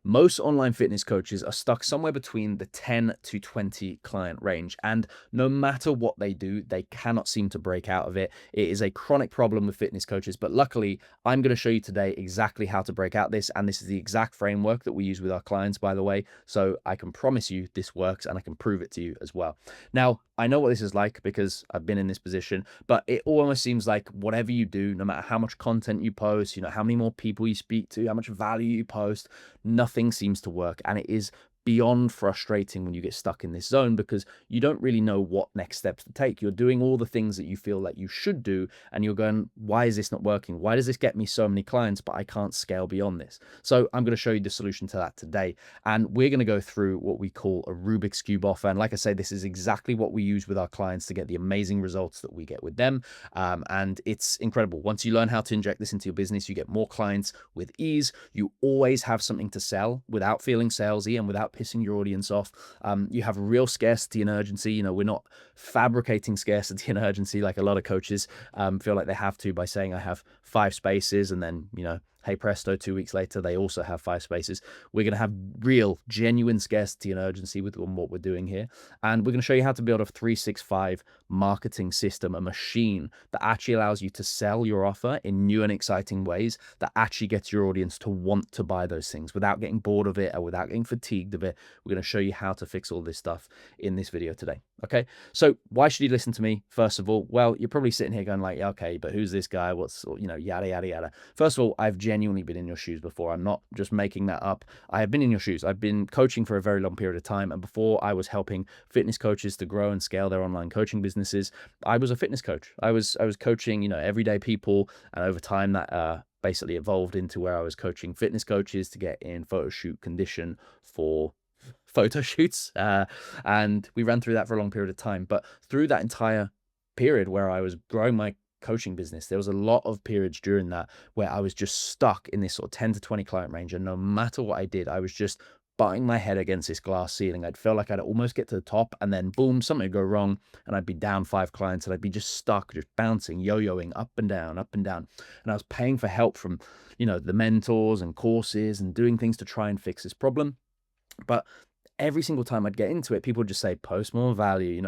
Most online fitness coaches are stuck somewhere between the 10 to 20 client range. And no matter what they do, they cannot seem to break out of it. It is a chronic problem with fitness coaches. But luckily, I'm going to show you today exactly how to break out this. And this is the exact framework that we use with our clients, by the way. So I can promise you this works and I can prove it to you as well. Now, I know what this is like because I've been in this position, but it almost seems like whatever you do, no matter how much content you post, how many more people you speak to, how much value you post, nothing seems to work. And it is beyond frustrating when you get stuck in this zone because you don't really know what next steps to take. You're doing all the things that you feel like you should do, and you're going, why is this not working? Why does this get me so many clients, but I can't scale beyond this? So I'm going to show you the solution to that today. And we're going to go through what we call a Rubik's Cube offer. And like I say, this is exactly what we use with our clients to get the amazing results that we get with them. And it's incredible. Once you learn how to inject this into your business, you get more clients with ease. You always have something to sell without feeling salesy and without pissing your audience off. You have real scarcity and urgency. We're not fabricating scarcity and urgency like a lot of coaches feel like they have to by saying I have 5 spaces and then, hey presto, 2 weeks later, they also have 5 spaces. We're going to have real, genuine scarcity and urgency with what we're doing here. And we're going to show you how to build a 365 marketing system, a machine that actually allows you to sell your offer in new and exciting ways that actually gets your audience to want to buy those things without getting bored of it or without getting fatigued of it. We're going to show you how to fix all this stuff in this video today. Okay, so why should you listen to me? First of all, well, you're probably sitting here going like, yeah, okay, but who's this guy? What's, yada, yada, yada. First of all, I've genuinely been in your shoes before. I'm not just making that up. I have been in your shoes. I've been coaching for a very long period of time. And before I was helping fitness coaches to grow and scale their online coaching businesses, I was a fitness coach. I was coaching, everyday people. And over time that, basically evolved into where I was coaching fitness coaches to get in photo shoot condition for photo shoots. And we ran through that for a long period of time. But through that entire period where I was growing my coaching business, there was a lot of periods during that where I was just stuck in this sort of 10 to 20 client range. And no matter what I did, I was just butting my head against this glass ceiling. I'd feel like I'd almost get to the top and then boom, something would go wrong and I'd be down 5 clients and I'd be just stuck, just bouncing, yo-yoing up and down, up and down. And I was paying for help from, the mentors and courses and doing things to try and fix this problem. But every single time I'd get into it, people would just say, post more value.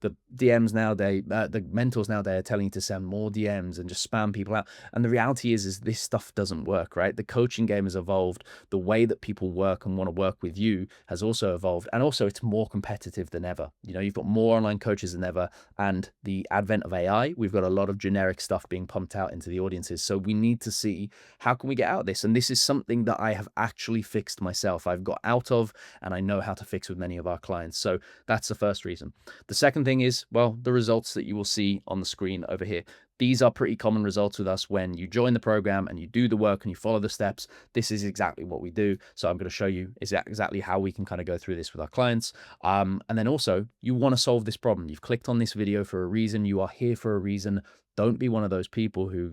The DMs nowadays, the mentors nowadays are telling you to send more DMs and just spam people out. And the reality is this stuff doesn't work, right? The coaching game has evolved. The way that people work and want to work with you has also evolved. And also it's more competitive than ever. You've got more online coaches than ever. And the advent of AI, we've got a lot of generic stuff being pumped out into the audiences. So we need to see, how can we get out of this? And this is something that I have actually fixed myself. I've got out of, and I know how to fix with many of our clients. So that's the first reason. The second thing is, well, the results that you will see on the screen over here. These are pretty common results with us when you join the program and you do the work and you follow the steps. This is exactly what we do. So I'm going to show you exactly how we can kind of go through this with our clients. And then also, you want to solve this problem. You've clicked on this video for a reason. You are here for a reason. Don't be one of those people who,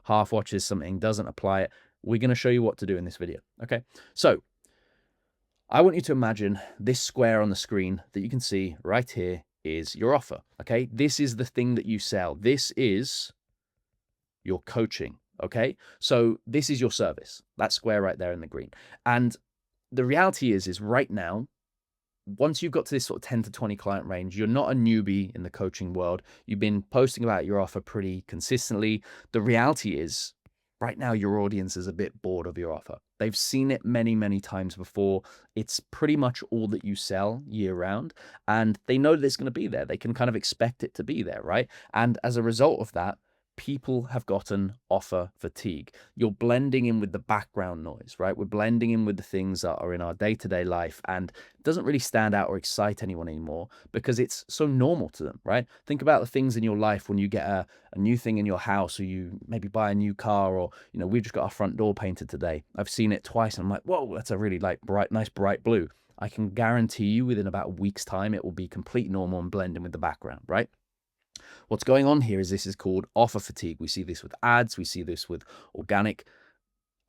half watches something, doesn't apply it. We're going to show you what to do in this video. Okay. So I want you to imagine this square on the screen that you can see right here is your offer, okay? This is the thing that you sell. This is your coaching, okay? So this is your service, that square right there in the green. And the reality is right now, once you've got to this sort of 10 to 20 client range, you're not a newbie in the coaching world. You've been posting about your offer pretty consistently. The reality is, right now, your audience is a bit bored of your offer. They've seen it many, many times before. It's pretty much all that you sell year round, and they know that it's going to be there. They can kind of expect it to be there, right? And as a result of that, people have gotten offer fatigue. You're blending in with the background noise, right? We're blending in with the things that are in our day-to-day life, and it doesn't really stand out or excite anyone anymore because it's so normal to them, right? Think about the things in your life when you get a new thing in your house, or you maybe buy a new car, or we've just got our front door painted today. I've seen it twice and I'm like, whoa, that's a really nice bright blue. I can guarantee you within about a week's time it will be complete normal and blend in with the background, right? What's going on here is this is called offer fatigue. We see this with ads. We see this with organic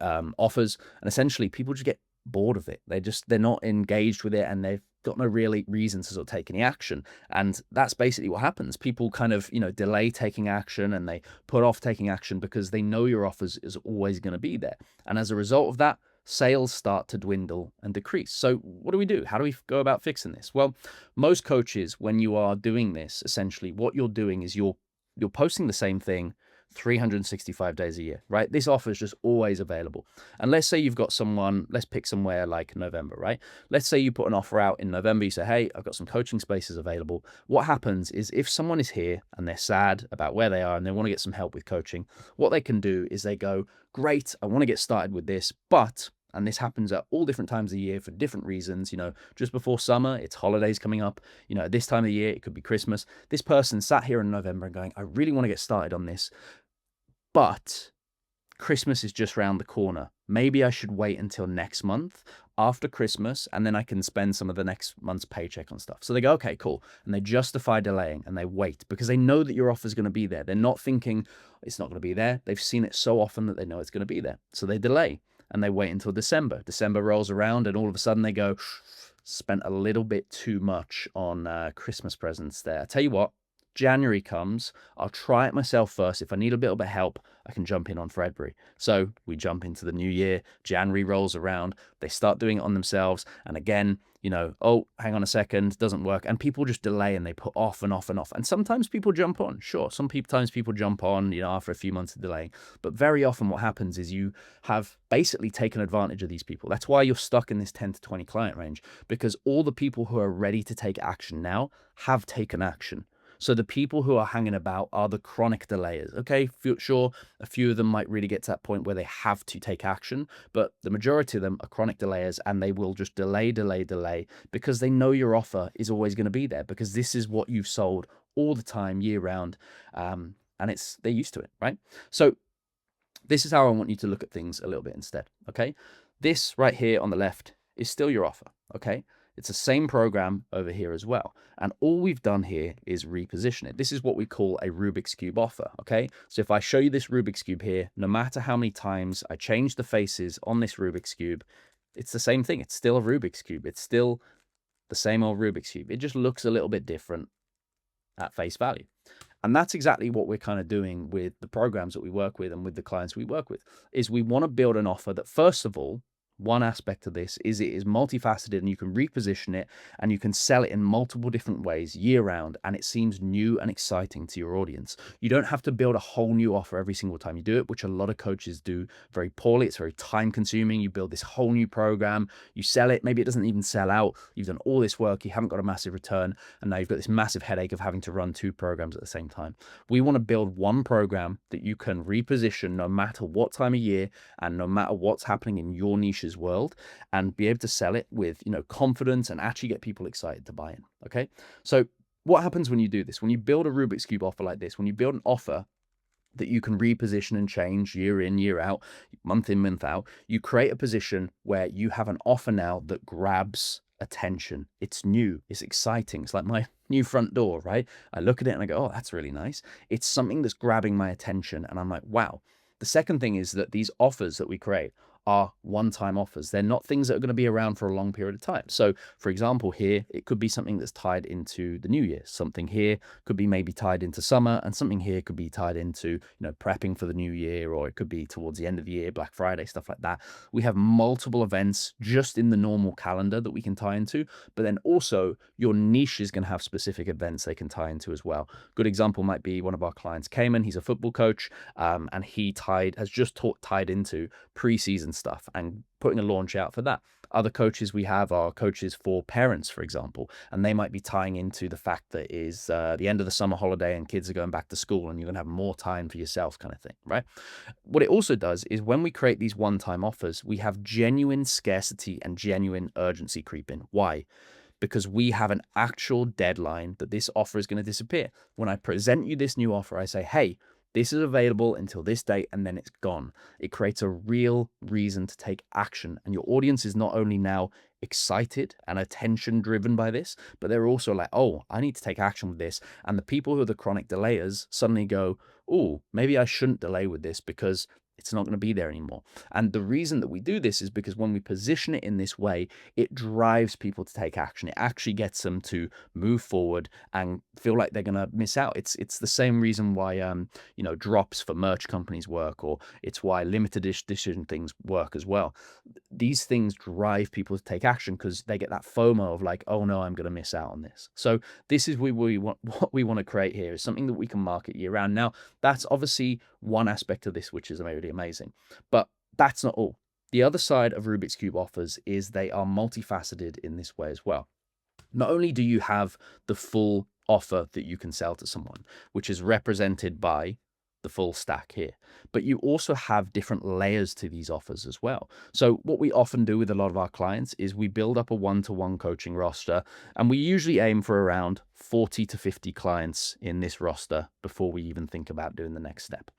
offers. And essentially, people just get bored of it. They're not engaged with it, and they've got no really reason to sort of take any action. And that's basically what happens. People kind of, delay taking action, and they put off taking action because they know your offers is always going to be there. And as a result of that, sales start to dwindle and decrease. So what do we do? How do we go about fixing this? Well, most coaches, when you are doing this, essentially what you're doing is you're posting the same thing 365 days a year, right? This offer is just always available. And let's say you've got someone, let's pick somewhere like November, right? Let's say you put an offer out in November, you say, hey, I've got some coaching spaces available. What happens is if someone is here and they're sad about where they are and they want to get some help with coaching, what they can do is they go, great, I want to get started with this, but and this happens at all different times of the year for different reasons. Just before summer, it's holidays coming up. This time of the year, it could be Christmas. This person sat here in November and going, I really want to get started on this, but Christmas is just round the corner. Maybe I should wait until next month after Christmas, and then I can spend some of the next month's paycheck on stuff. So they go, okay, cool. And they justify delaying and they wait because they know that your offer is going to be there. They're not thinking it's not going to be there. They've seen it so often that they know it's going to be there. So they delay and they wait until December. December rolls around and all of a sudden they go, spent a little bit too much on Christmas presents there. I tell you what, January comes, I'll try it myself first. If I need a little bit of help, I can jump in on February. So we jump into the new year, January rolls around, they start doing it on themselves. And again, oh, hang on a second, doesn't work. And people just delay and they put off and off and off. And sometimes people jump on, sure. Sometimes people jump on, after a few months of delaying. But very often what happens is you have basically taken advantage of these people. That's why you're stuck in this 10 to 20 client range, because all the people who are ready to take action now have taken action. So the people who are hanging about are the chronic delayers. Okay, sure, a few of them might really get to that point where they have to take action, but the majority of them are chronic delayers and they will just delay because they know your offer is always going to be there because this is what you've sold all the time, year round, and they're used to it, right? So this is how I want you to look at things a little bit instead, okay? This right here on the left is still your offer, okay? It's the same program over here as well. And all we've done here is reposition it. This is what we call a Rubik's Cube offer, okay? So if I show you this Rubik's Cube here, no matter how many times I change the faces on this Rubik's Cube, it's the same thing. It's still a Rubik's Cube. It's still the same old Rubik's Cube. It just looks a little bit different at face value. And that's exactly what we're kind of doing with the programs that we work with and with the clients we work with, is we want to build an offer that, first of all, one aspect of this is it is multifaceted and you can reposition it and you can sell it in multiple different ways year round, and it seems new and exciting to your audience. You don't have to build a whole new offer every single time you do it, which a lot of coaches do very poorly. It's very time consuming. You build this whole new program, you sell it, maybe it doesn't even sell out. You've done all this work, you haven't got a massive return, and now you've got this massive headache of having to run two programs at the same time. We want to build one program that you can reposition no matter what time of year and no matter what's happening in your niche's world, and be able to sell it with confidence and actually get people excited to buy in. Okay, so what happens when you do this? When you build a Rubik's Cube offer like this, when you build an offer that you can reposition and change year in, year out, month in, month out, you create a position where you have an offer now that grabs attention. It's new, it's exciting. It's like my new front door, right? I look at it and I go, oh, that's really nice. It's something that's grabbing my attention and I'm like, wow. The second thing is that these offers that we create are one-time offers. They're not things that are going to be around for a long period of time. So for example, here, it could be something that's tied into the new year. Something here could be maybe tied into summer, and something here could be tied into, prepping for the new year, or it could be towards the end of the year, Black Friday, stuff like that. We have multiple events just in the normal calendar that we can tie into, but then also your niche is going to have specific events they can tie into as well. Good example might be one of our clients, Cayman. He's a football coach, and he has just tied into preseason stuff and putting a launch out for that. Other coaches we have are coaches for parents, for example, and they might be tying into the fact that it is the end of the summer holiday and kids are going back to school and you're going to have more time for yourself, kind of thing, right? What it also does is when we create these one-time offers, we have genuine scarcity and genuine urgency creep in. Why? Because we have an actual deadline that this offer is going to disappear. When I present you this new offer, I say, hey, this is available until this date, and then it's gone. It creates a real reason to take action. And your audience is not only now excited and attention driven by this, but they're also like, oh, I need to take action with this. And the people who are the chronic delayers suddenly go, oh, maybe I shouldn't delay with this because it's not going to be there anymore. And the reason that we do this is because when we position it in this way, it drives people to take action. It actually gets them to move forward and feel like they're going to miss out. It's the same reason why drops for merch companies work, or it's why limited edition things work as well. These things drive people to take action because they get that FOMO of like, oh no, I'm going to miss out on this. So this is what we want to create here is something that we can market year round. Now, that's obviously one aspect of this, which is really amazing, but that's not all. The other side of Rubik's Cube offers is they are multifaceted in this way as well. Not only do you have the full offer that you can sell to someone, which is represented by the full stack here, but you also have different layers to these offers as well. So what we often do with a lot of our clients is we build up a one-to-one coaching roster, and we usually aim for around 40 to 50 clients in this roster before we even think about doing the next step.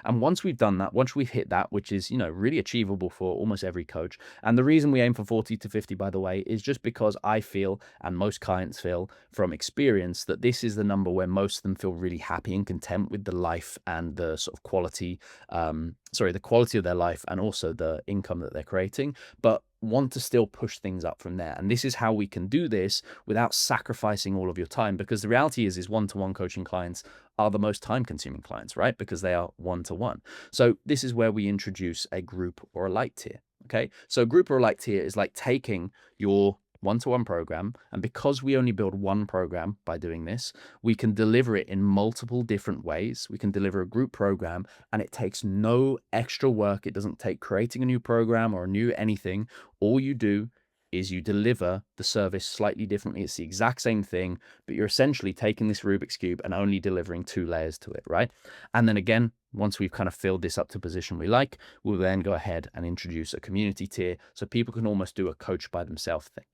And once we've done that, once we've hit that, which is, really achievable for almost every coach. And the reason we aim for 40 to 50, by the way, is just because I feel, and most clients feel from experience, that this is the number where most of them feel really happy and content with the life and the sort of quality, the quality of their life and also the income that they're creating, but want to still push things up from there. And this is how we can do this without sacrificing all of your time, because the reality is one-to-one coaching clients are the most time-consuming clients, right? Because they are one-to-one. So this is where we introduce a group or a light tier. Okay, so group or a light tier is like taking your one-to-one program, and because we only build one program by doing this, we can deliver it in multiple different ways. We can deliver a group program, and it takes no extra work. It doesn't take creating a new program or a new anything. All you do is you deliver the service slightly differently. It's the exact same thing, but you're essentially taking this Rubik's Cube and only delivering 2 layers to it, right? And then again, once we've kind of filled this up to position we like, we'll then go ahead and introduce a community tier so people can almost do a coach by themselves thing.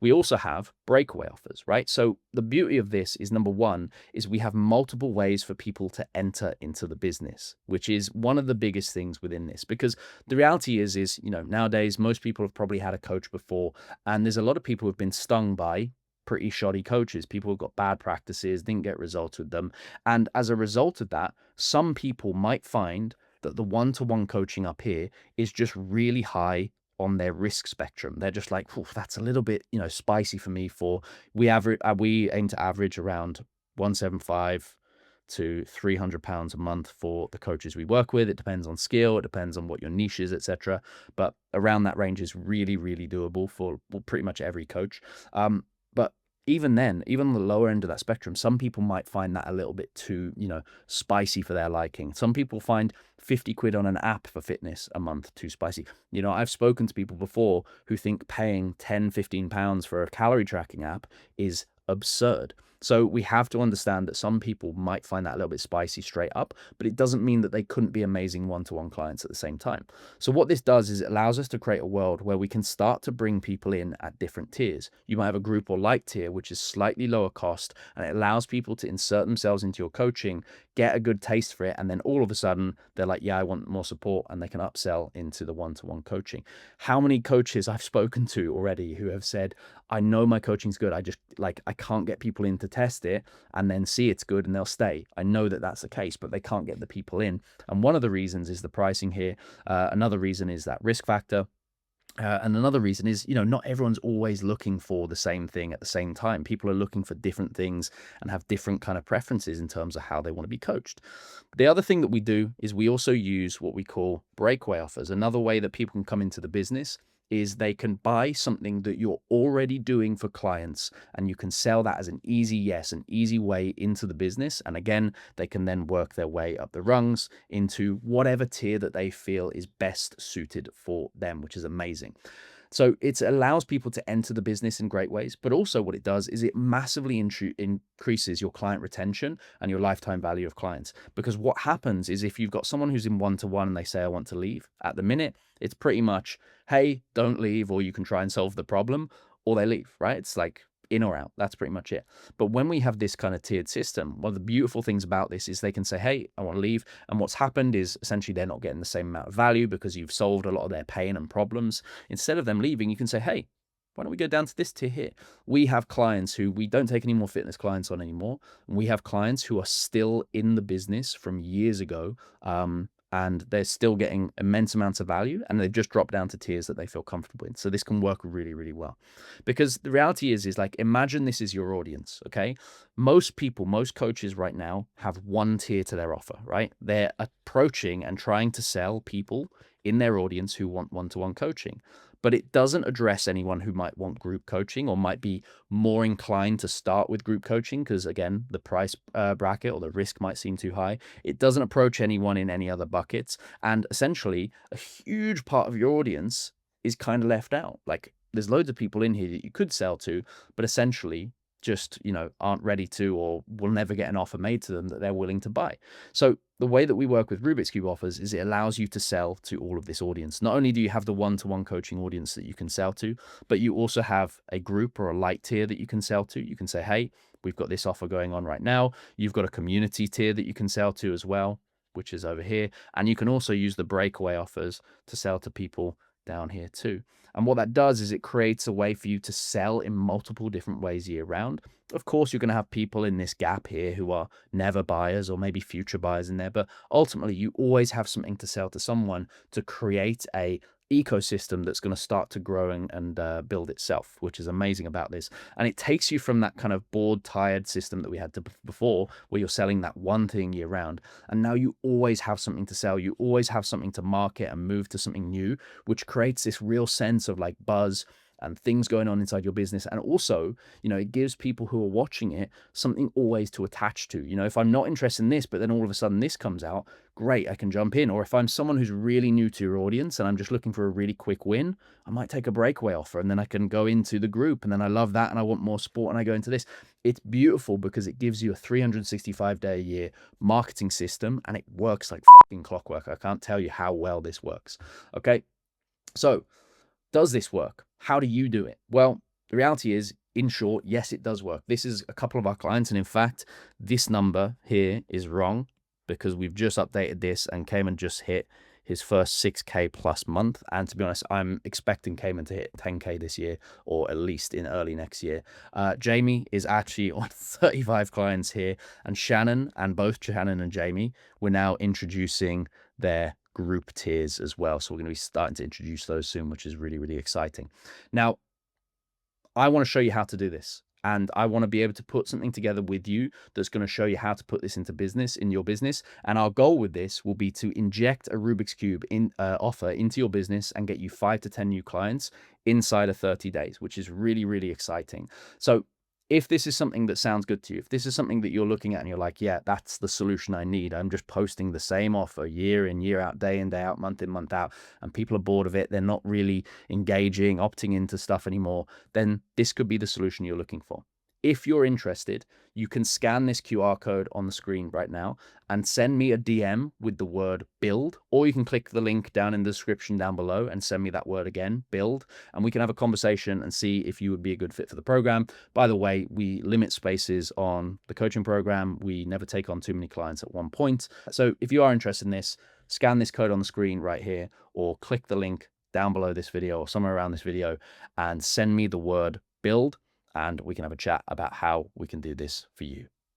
We also have breakaway offers, right? So the beauty of this is, number one, is we have multiple ways for people to enter into the business, which is one of the biggest things within this, because the reality is, nowadays, most people have probably had a coach before, and there's a lot of people who've been stung by pretty shoddy coaches. People who've got bad practices, didn't get results with them. And as a result of that, some people might find that the one-to-one coaching up here is just really high on their risk spectrum. They're just like, that's a little bit, spicy for me. We aim to average around 175 to £300 a month for the coaches we work with. It depends on skill, it depends on what your niche is, etc. But around that range is really, really doable for pretty much every coach. But even then, even the lower end of that spectrum, some people might find that a little bit too, spicy for their liking. Some people find 50 quid on an app for fitness a month too spicy. I've spoken to people before who think paying 10, 15 pounds for a calorie tracking app is absurd. So we have to understand that some people might find that a little bit spicy straight up, but it doesn't mean that they couldn't be amazing one-to-one clients at the same time. So what this does is it allows us to create a world where we can start to bring people in at different tiers. You might have a group or light tier, which is slightly lower cost, and it allows people to insert themselves into your coaching, get a good taste for it, and then all of a sudden they're like, yeah, I want more support, and they can upsell into the one-to-one coaching. How many coaches I've spoken to already who have said, I know my coaching's good, I can't get people in to test it and then see it's good and they'll stay. I know that that's the case, but they can't get the people in. And one of the reasons is the pricing here. Another reason is that risk factor. And another reason is, not everyone's always looking for the same thing at the same time. People are looking for different things and have different kind of preferences in terms of how they want to be coached. The other thing that we do is we also use what we call breakaway offers. Another way that people can come into the business is they can buy something that you're already doing for clients, and you can sell that as an easy way into the business. And again, they can then work their way up the rungs into whatever tier that they feel is best suited for them, which is amazing. So it allows people to enter the business in great ways, but also what it does is it massively increases your client retention and your lifetime value of clients. Because what happens is if you've got someone who's in one-to-one and they say, I want to leave, at the minute, it's pretty much, hey, don't leave, or you can try and solve the problem, or they leave, right? It's like in or out. That's pretty much it. But when we have this kind of tiered system, one of the beautiful things about this is they can say, hey, I want to leave. And what's happened is essentially they're not getting the same amount of value because you've solved a lot of their pain and problems. Instead of them leaving, you can say, hey, why don't we go down to this tier here? We have clients who we don't take any more fitness clients on anymore. We have clients who are still in the business from years ago, and they're still getting immense amounts of value, and they've just dropped down to tiers that they feel comfortable in. So this can work really, really well. Because the reality is like, imagine this is your audience, okay? Most people, most coaches right now have one tier to their offer, right? They're approaching and trying to sell people in their audience who want one-to-one coaching. But it doesn't address anyone who might want group coaching or might be more inclined to start with group coaching because, again, the price bracket or the risk might seem too high. It doesn't approach anyone in any other buckets. And essentially, a huge part of your audience is kind of left out. Like, there's loads of people in here that you could sell to, but essentially just, aren't ready to, or will never get an offer made to them that they're willing to buy. So the way that we work with Rubik's Cube offers is it allows you to sell to all of this audience. Not only do you have the one-to-one coaching audience that you can sell to, but you also have a group or a light tier that you can sell to. You can say, hey, we've got this offer going on right now. You've got a community tier that you can sell to as well, which is over here. And you can also use the breakaway offers to sell to people down here too. And what that does is it creates a way for you to sell in multiple different ways year round. Of course, you're going to have people in this gap here who are never buyers or maybe future buyers in there, but ultimately you always have something to sell to someone to create a ecosystem that's going to start to grow and build itself, which is amazing about this. And it takes you from that kind of bored, tired system that we had before, where you're selling that one thing year round. And now you always have something to sell. You always have something to market and move to something new, which creates this real sense of like buzz and things going on inside your business. And also, it gives people who are watching it something always to attach to. If I'm not interested in this, but then all of a sudden this comes out, great, I can jump in. Or if I'm someone who's really new to your audience and I'm just looking for a really quick win, I might take a breakaway offer and then I can go into the group and then I love that and I want more support and I go into this. It's beautiful because it gives you a 365-day a year marketing system and it works like fucking clockwork. I can't tell you how well this works. Okay. So does this work? How do you do it? Well, the reality is, in short, yes, it does work. This is a couple of our clients. And in fact, this number here is wrong because we've just updated this and Cayman just hit his first 6K plus month. And to be honest, I'm expecting Cayman to hit 10K this year or at least in early next year. Jamie is actually on 35 clients here, and Shannon, and both Shannon and Jamie, we're now introducing their group tiers as well. So we're going to be starting to introduce those soon, which is really, really exciting. Now, I want to show you how to do this. And I want to be able to put something together with you that's going to show you how to put this into business, in your business. And our goal with this will be to inject a Rubik's Cube offer into your business and get you 5 to 10 new clients inside of 30 days, which is really, really exciting. So if this is something that sounds good to you, if this is something that you're looking at and you're like, yeah, that's the solution I need. I'm just posting the same offer year in, year out, day in, day out, month in, month out, and people are bored of it. They're not really engaging, opting into stuff anymore. Then this could be the solution you're looking for. If you're interested, you can scan this QR code on the screen right now and send me a DM with the word build, or you can click the link down in the description down below and send me that word again, build, and we can have a conversation and see if you would be a good fit for the program. By the way, we limit spaces on the coaching program. We never take on too many clients at one point. So if you are interested in this, scan this code on the screen right here, or click the link down below this video or somewhere around this video and send me the word build, and we can have a chat about how we can do this for you.